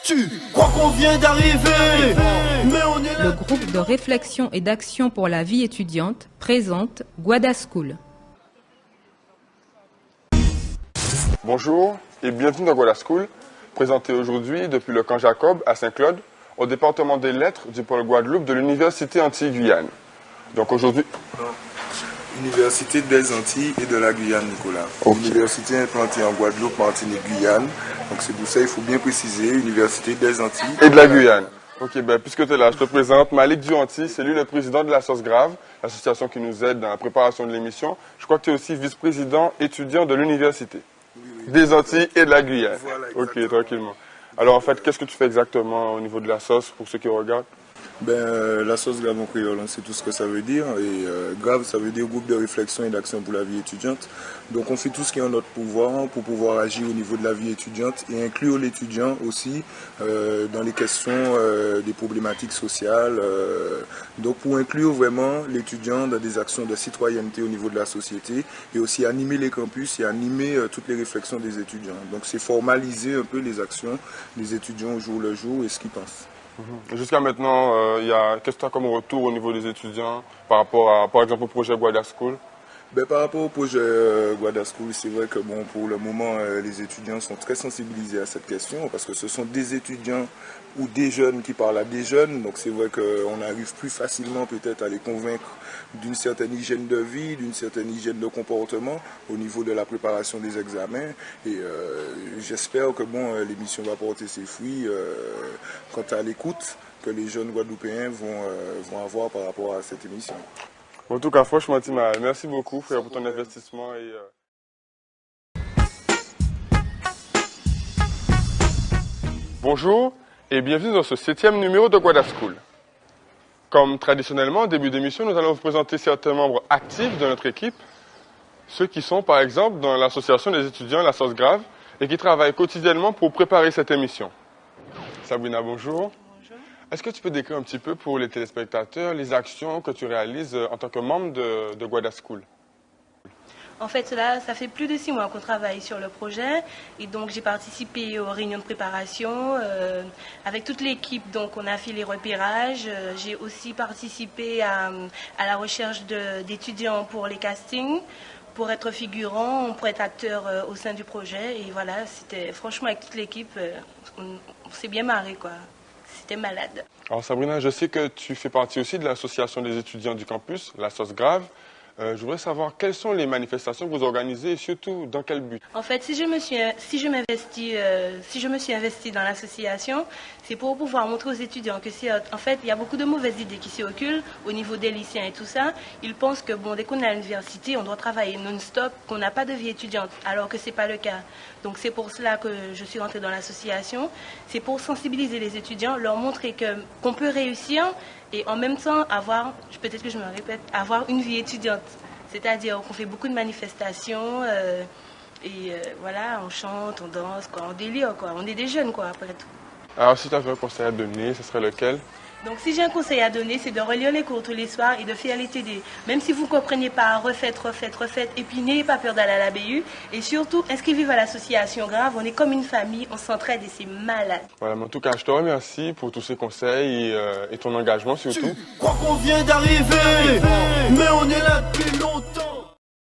Tu crois qu'on vient d'arriver, mais on est là. Le groupe de réflexion et d'action pour la vie étudiante présente Guada School. Bonjour et bienvenue dans Guada School, présenté aujourd'hui depuis le camp Jacob à Saint-Claude, au département des lettres du pôle Guadeloupe de l'Université Antilles-Guyane. Donc aujourd'hui... Université des Antilles et de la Guyane, Nicolas. Okay. Université implantée en Guadeloupe, Martinique, Guyane. Donc c'est pour ça il faut bien préciser, Université des Antilles et de la Guyane. Ok, ben puisque tu es là, je te présente Malik Duanti, c'est lui le président de la Sauce Grave, l'association qui nous aide dans la préparation de l'émission. Je crois que tu es aussi vice-président étudiant de l'Université des Antilles et de la Guyane. Voilà, ok, tranquillement. Alors en fait, qu'est-ce que tu fais exactement au niveau de la sauce pour ceux qui regardent? La sauce grave en créole, on sait tout ce que ça veut dire. Et grave, ça veut dire groupe de réflexion et d'action pour la vie étudiante. Donc on fait tout ce qui est en notre pouvoir pour pouvoir agir au niveau de la vie étudiante et inclure l'étudiant aussi dans les questions des problématiques sociales. Donc pour inclure vraiment l'étudiant dans des actions de citoyenneté au niveau de la société et aussi animer les campus et animer toutes les réflexions des étudiants. Donc c'est formaliser un peu les actions des étudiants au jour le jour et ce qu'ils pensent. Jusqu'à maintenant, qu'est-ce que tu as comme retour au niveau des étudiants par rapport à, par exemple, au projet Guada School? Par rapport au projet Guada School, c'est vrai que pour le moment, les étudiants sont très sensibilisés à cette question parce que ce sont des étudiants ou des jeunes qui parlent à des jeunes. Donc c'est vrai qu'on arrive plus facilement peut-être à les convaincre d'une certaine hygiène de vie, d'une certaine hygiène de comportement au niveau de la préparation des examens. Et j'espère que l'émission va porter ses fruits quant à l'écoute que les jeunes Guadeloupéens vont avoir par rapport à cette émission. En tout cas, franchement, Tima, merci beaucoup frère, pour ton investissement. Bonjour et bienvenue dans ce 7e numéro de Guada School. Comme traditionnellement, au début d'émission, nous allons vous présenter certains membres actifs de notre équipe, ceux qui sont par exemple dans l'association des étudiants La Sauce Grave et qui travaillent quotidiennement pour préparer cette émission. Sabrina, bonjour. Est-ce que tu peux décrire un petit peu pour les téléspectateurs les actions que tu réalises en tant que membre de Guada School? En fait, là, ça fait plus de 6 mois qu'on travaille sur le projet et donc j'ai participé aux réunions de préparation avec toute l'équipe. Donc on a fait les repérages. J'ai aussi participé à la recherche d'étudiants pour les castings, pour être figurant, pour être acteur au sein du projet. Et voilà, c'était franchement avec toute l'équipe, on s'est bien marré quoi. C'était malade. Alors Sabrina, je sais que tu fais partie aussi de l'association des étudiants du campus, La Sauce Grave. Je voudrais savoir quelles sont les manifestations que vous organisez et surtout dans quel but. En fait, si je me suis investie dans l'association, c'est pour pouvoir montrer aux étudiants que en fait, il y a beaucoup de mauvaises idées qui circulent au niveau des lycéens et tout ça. Ils pensent que dès qu'on est à l'université, on doit travailler non-stop, qu'on n'a pas de vie étudiante, alors que c'est pas le cas. Donc c'est pour cela que je suis rentrée dans l'association. C'est pour sensibiliser les étudiants, leur montrer qu'on peut réussir et en même temps peut-être que je me répète, avoir une vie étudiante. C'est-à-dire qu'on fait beaucoup de manifestations voilà, on chante, on danse, on délire, on est des jeunes après tout. Alors si tu avais un conseil à donner, ce serait lequel? Donc si j'ai un conseil à donner, c'est de relire les cours tous les soirs et de faire les TD. Même si vous ne comprenez pas, refaites. Et puis n'ayez pas peur d'aller à la BU. Et surtout, inscrivez-vous à l'association Grave. On est comme une famille, on s'entraide et c'est malade. Voilà, mais en tout cas, je te remercie pour tous ces conseils et ton engagement surtout. Tu crois qu'on vient d'arriver, mais on est là depuis longtemps.